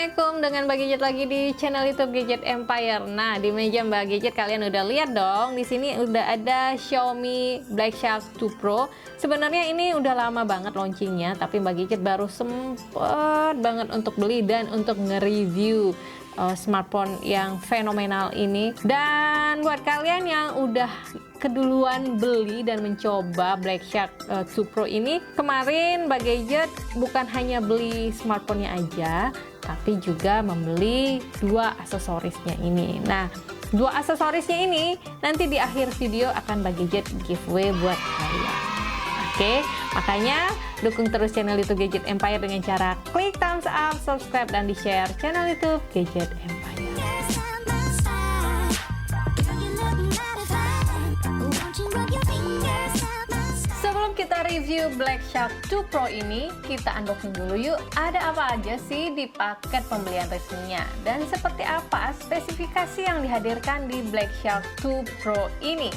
Assalamualaikum, dengan Mbak Gadget lagi di channel YouTube Gadget Empire. Nah, di meja Mbak Gadget kalian udah lihat dong, di sini udah ada Xiaomi BlackShark 2 Pro. Sebenarnya ini udah lama banget launchingnya, tapi Mbak Gadget baru sempet banget untuk beli dan untuk nge-review smartphone yang fenomenal ini. Dan buat kalian yang udah keduluan beli dan mencoba BlackShark 2 Pro ini, kemarin Mbak Gadget bukan hanya beli smartphone-nya aja, tapi juga membeli dua aksesorisnya ini. Nah, dua aksesorisnya ini nanti di akhir video akan Mbak Gadget giveaway buat kalian. Oke, makanya dukung terus channel YouTube Gadget Empire dengan cara klik thumbs up, subscribe, dan di-share channel YouTube Gadget Empire. Sebelum kita review BlackShark 2 Pro ini, kita unboxing dulu yuk, ada apa aja sih di paket pembelian resminya, dan seperti apa spesifikasi yang dihadirkan di BlackShark 2 Pro ini.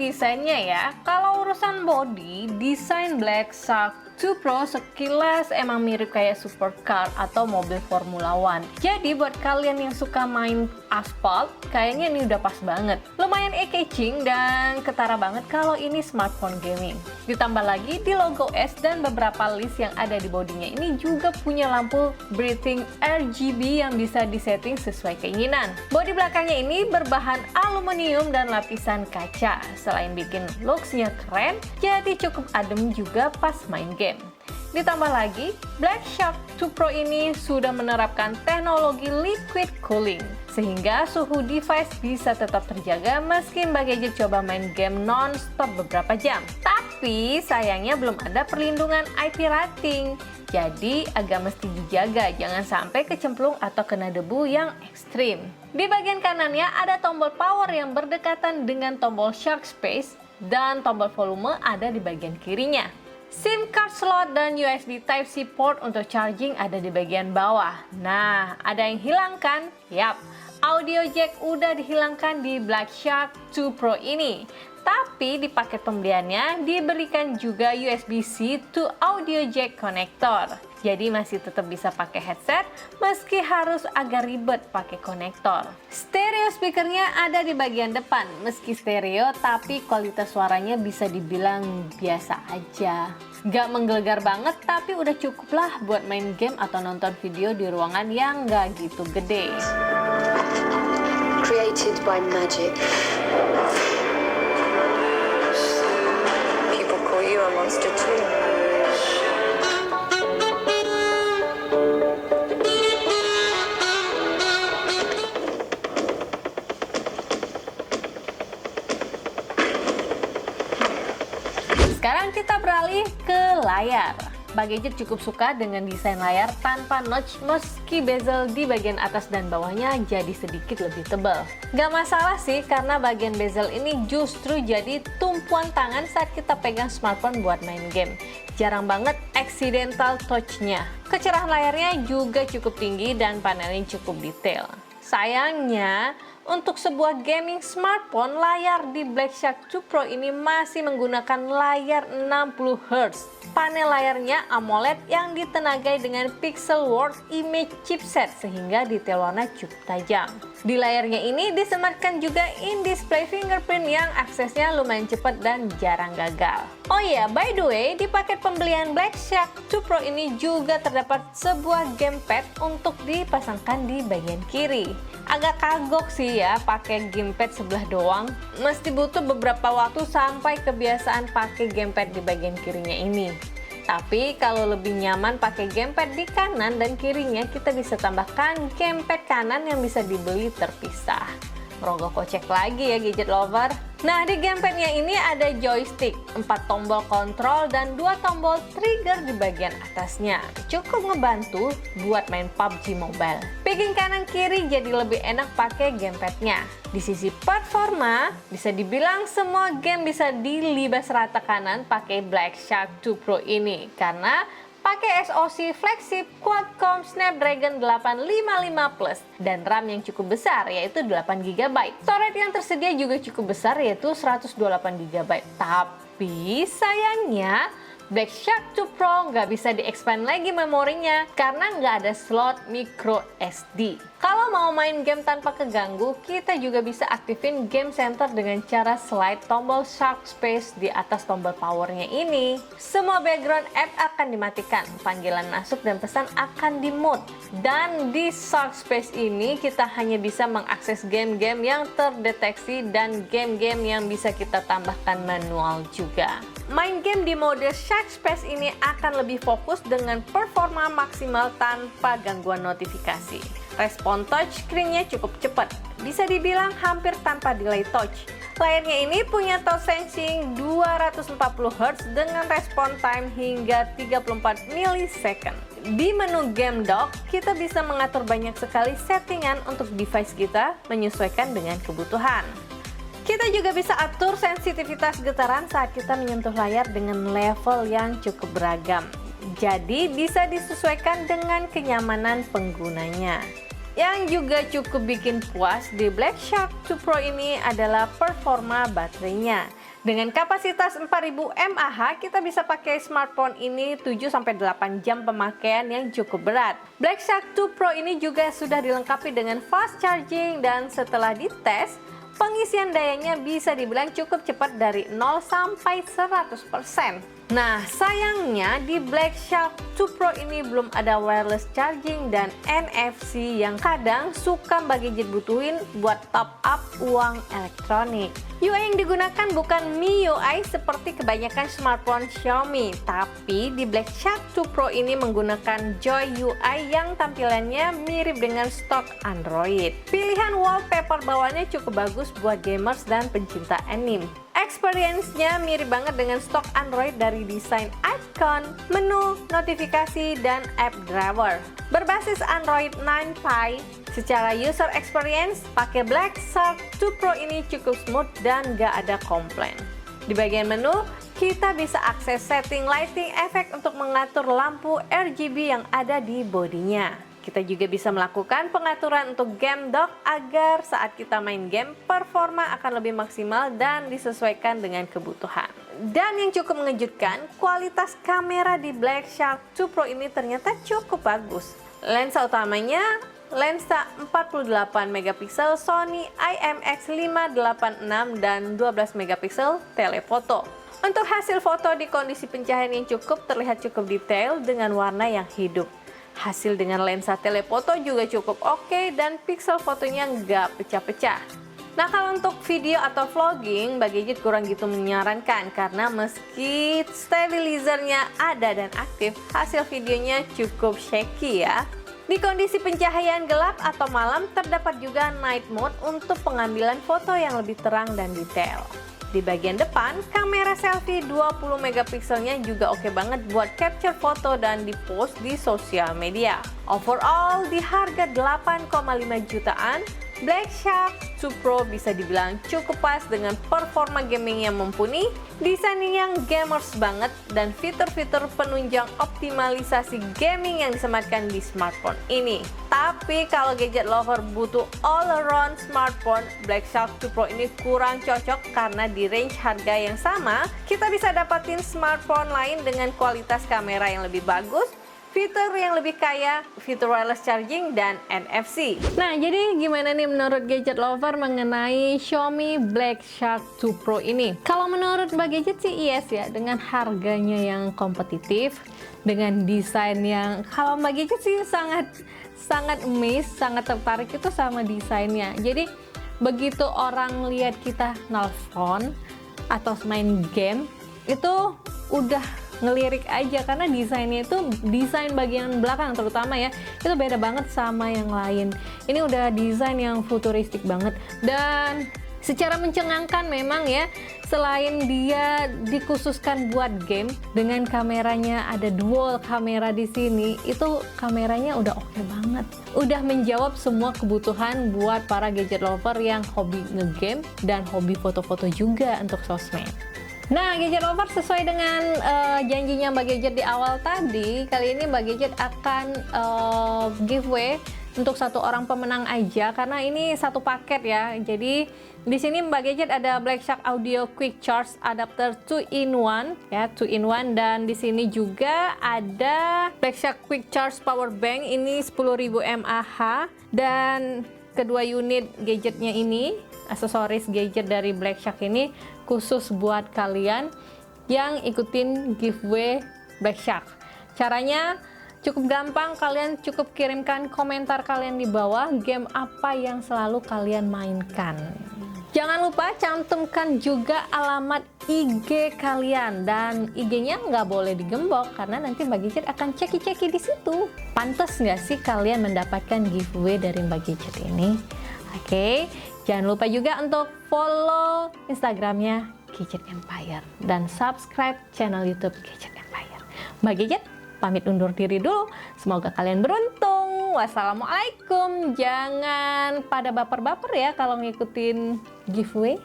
Desainnya ya, kalau urusan body, desain BlackShark 2 Pro sekilas emang mirip kayak supercar atau mobil Formula One. Jadi buat kalian yang suka main aspal, kayaknya ini udah pas banget. Lumayan eye-catching dan ketara banget kalau ini smartphone gaming. Ditambah lagi di logo S dan beberapa list yang ada di bodinya ini juga punya lampu breathing RGB yang bisa disetting sesuai keinginan. Bodi belakangnya ini berbahan aluminium dan lapisan kaca. Selain bikin looks-nya keren, jadi cukup adem juga pas main game. Ditambah lagi, BlackShark 2 Pro ini sudah menerapkan teknologi liquid cooling, sehingga suhu device bisa tetap terjaga meski Mbak Gadget coba main game non-stop beberapa jam. Tapi sayangnya belum ada perlindungan IP rating, jadi agak mesti dijaga jangan sampai kecemplung atau kena debu yang ekstrim. Di bagian kanannya ada tombol power yang berdekatan dengan tombol shark space, dan tombol volume ada di bagian kirinya. SIM card slot dan USB Type-C port untuk charging ada di bagian bawah. Nah, ada yang hilang kan? Yap, audio jack udah dihilangkan di BlackShark 2 Pro ini. Tapi di paket pembeliannya diberikan juga USB-C to audio jack connector. Jadi masih tetap bisa pakai headset meski harus agak ribet pakai konektor. Stereo speakernya ada di bagian depan. Meski stereo tapi kualitas suaranya bisa dibilang biasa aja. Gak menggelegar banget tapi udah cukup lah buat main game atau nonton video di ruangan yang gak gitu gede. Created by magic. People call you a monster too. Sekarang kita beralih ke layar. Mbak Gadget cukup suka dengan desain layar tanpa notch meski bezel di bagian atas dan bawahnya jadi sedikit lebih tebal. Gak masalah sih karena bagian bezel ini justru jadi tumpuan tangan saat kita pegang smartphone buat main game. Jarang banget accidental touch-nya. Kecerahan layarnya juga cukup tinggi dan panelnya cukup detail. Sayangnya, untuk sebuah gaming smartphone, layar di BlackShark 2 Pro ini masih menggunakan layar 60 Hz. Panel layarnya AMOLED yang ditenagai dengan Pixel World Image chipset sehingga detail warna cukup tajam. Di layarnya ini disematkan juga in-display fingerprint yang aksesnya lumayan cepat dan jarang gagal. Oh iya, by the way, di paket pembelian BlackShark 2 Pro ini juga terdapat sebuah gamepad untuk dipasangkan di bagian kiri. Agak kagok sih ya pakai gamepad sebelah doang. Mesti butuh beberapa waktu sampai kebiasaan pakai gamepad di bagian kirinya ini. Tapi kalau lebih nyaman pakai gamepad di kanan dan kirinya, kita bisa tambahkan gamepad kanan yang bisa dibeli terpisah. merogoh kocek lagi ya gadget lover. Nah, di gamepadnya ini ada joystick, 4 tombol kontrol dan 2 tombol trigger di bagian atasnya. Cukup ngebantu buat main PUBG Mobile. Picking kanan kiri jadi lebih enak pakai gamepadnya. Di sisi performa, bisa dibilang semua game bisa dilibas rata kanan pakai BlackShark 2 Pro ini karena pakai SoC flagship Qualcomm Snapdragon 855 Plus dan RAM yang cukup besar yaitu 8GB. Storage yang tersedia juga cukup besar yaitu 128GB. Tapi sayangnya BlackShark 2 Pro nggak bisa di-expand lagi memorinya karena nggak ada slot micro SD. Kalau mau main game tanpa keganggu, kita juga bisa aktifin Game Center dengan cara slide tombol Shark Space di atas tombol powernya ini. Semua background app akan dimatikan, panggilan masuk dan pesan akan di-mute. Dan di Shark Space ini kita hanya bisa mengakses game-game yang terdeteksi dan game-game yang bisa kita tambahkan manual juga. Main game di mode Shark Space ini akan lebih fokus dengan performa maksimal tanpa gangguan notifikasi. Respon touchscreen-nya cukup cepat, bisa dibilang hampir tanpa delay touch. Layarnya ini punya touch sensing 240Hz dengan respon time hingga 34 millisecond. Di menu Game Dock, kita bisa mengatur banyak sekali settingan untuk device kita menyesuaikan dengan kebutuhan. Kita juga bisa atur sensitivitas getaran saat kita menyentuh layar dengan level yang cukup beragam. Jadi bisa disesuaikan dengan kenyamanan penggunanya. Yang juga cukup bikin puas di BlackShark 2 Pro ini adalah performa baterainya. Dengan kapasitas 4000 mAh, kita bisa pakai smartphone ini 7-8 jam pemakaian yang cukup berat. BlackShark 2 Pro ini juga sudah dilengkapi dengan fast charging dan setelah dites, pengisian dayanya bisa dibilang cukup cepat dari 0 sampai 100%. Nah, sayangnya di BlackShark 2 Pro ini belum ada wireless charging dan NFC yang kadang suka Mbak Gadget butuhin buat top up uang elektronik. UI yang digunakan bukan MIUI seperti kebanyakan smartphone Xiaomi, tapi di BlackShark 2 Pro ini menggunakan Joy UI yang tampilannya mirip dengan stok Android. Pilihan wallpaper bawahnya cukup bagus buat gamers dan pencinta anime. Experience-nya mirip banget dengan stok Android dari desain icon, menu, notifikasi, dan app driver. Berbasis Android 9 Pie, secara user experience, pakai BlackShark 2 Pro ini cukup smooth dan gak ada komplain. Di bagian menu, kita bisa akses setting lighting effect untuk mengatur lampu RGB yang ada di bodinya. Kita juga bisa melakukan pengaturan untuk game dock agar saat kita main game, performa akan lebih maksimal dan disesuaikan dengan kebutuhan. Dan yang cukup mengejutkan, kualitas kamera di BlackShark 2 Pro ini ternyata cukup bagus. Lensa utamanya lensa 48 megapiksel Sony IMX586 dan 12 megapiksel telefoto. Untuk hasil foto di kondisi pencahayaan yang cukup terlihat cukup detail dengan warna yang hidup. Hasil dengan lensa telefoto juga cukup oke dan pixel fotonya nggak pecah-pecah. Nah, kalau untuk video atau vlogging, Mbak Gadget kurang gitu menyarankan karena meski stabilizernya ada dan aktif, hasil videonya cukup shaky ya. Di kondisi pencahayaan gelap atau malam terdapat juga night mode untuk pengambilan foto yang lebih terang dan detail. Di bagian depan, kamera selfie 20 megapikselnya juga oke banget buat capture foto dan di-post di sosial media. Overall, di harga 8,5 jutaan, BlackShark 2 Pro bisa dibilang cukup pas dengan performa gaming yang mumpuni, desain yang gamers banget, dan fitur-fitur penunjang optimalisasi gaming yang disematkan di smartphone ini. Tapi kalau gadget lover butuh all-around smartphone, BlackShark 2 Pro ini kurang cocok karena di range harga yang sama, kita bisa dapatin smartphone lain dengan kualitas kamera yang lebih bagus, fitur yang lebih kaya, fitur wireless charging, dan NFC. Nah, jadi gimana nih menurut gadget lover mengenai Xiaomi BlackShark 2 Pro ini? Kalau menurut Mbak Gadget sih yes ya, dengan harganya yang kompetitif, dengan desain yang kalau Mbak Gadget sih sangat amazed, sangat tertarik itu sama desainnya. Jadi begitu orang lihat kita nelfon atau main game, itu udah ngelirik aja karena desainnya itu desain bagian belakang terutama ya, itu beda banget sama yang lain. Ini udah desain yang futuristik banget dan secara mencengangkan memang ya. Selain dia dikhususkan buat game dengan kameranya ada dual kamera di sini, itu kameranya udah oke banget. Udah menjawab semua kebutuhan buat para gadget lover yang hobi ngegame dan hobi foto-foto juga untuk sosmed. Nah, Gadget Lover sesuai dengan janjinya Mbak Gadget di awal tadi, kali ini Mbak Gadget akan giveaway untuk 1 orang pemenang aja karena ini satu paket ya. Jadi di sini Mbak Gadget ada BlackShark Audio Quick Charge Adapter 2-in-1 ya, 2-in-1, dan di sini juga ada BlackShark Quick Charge Power Bank ini 10.000 mAh, dan kedua unit gadgetnya ini, aksesoris gadget dari BlackShark ini khusus buat kalian yang ikutin giveaway BlackShark. Caranya cukup gampang, kalian cukup kirimkan komentar kalian di bawah game apa yang selalu kalian mainkan. Jangan lupa cantumkan juga alamat IG kalian, dan IG-nya nggak boleh digembok karena nanti Mbak Gadget akan ceki-ceki di situ. Pantas nggak sih kalian mendapatkan giveaway dari Mbak Gadget ini? Oke, jangan lupa juga untuk follow Instagramnya Gadget Empire dan subscribe channel YouTube Gadget Empire. Mbak Gadget pamit undur diri dulu. Semoga kalian beruntung. Wassalamualaikum. Jangan pada baper-baper ya kalau ngikutin giveaway.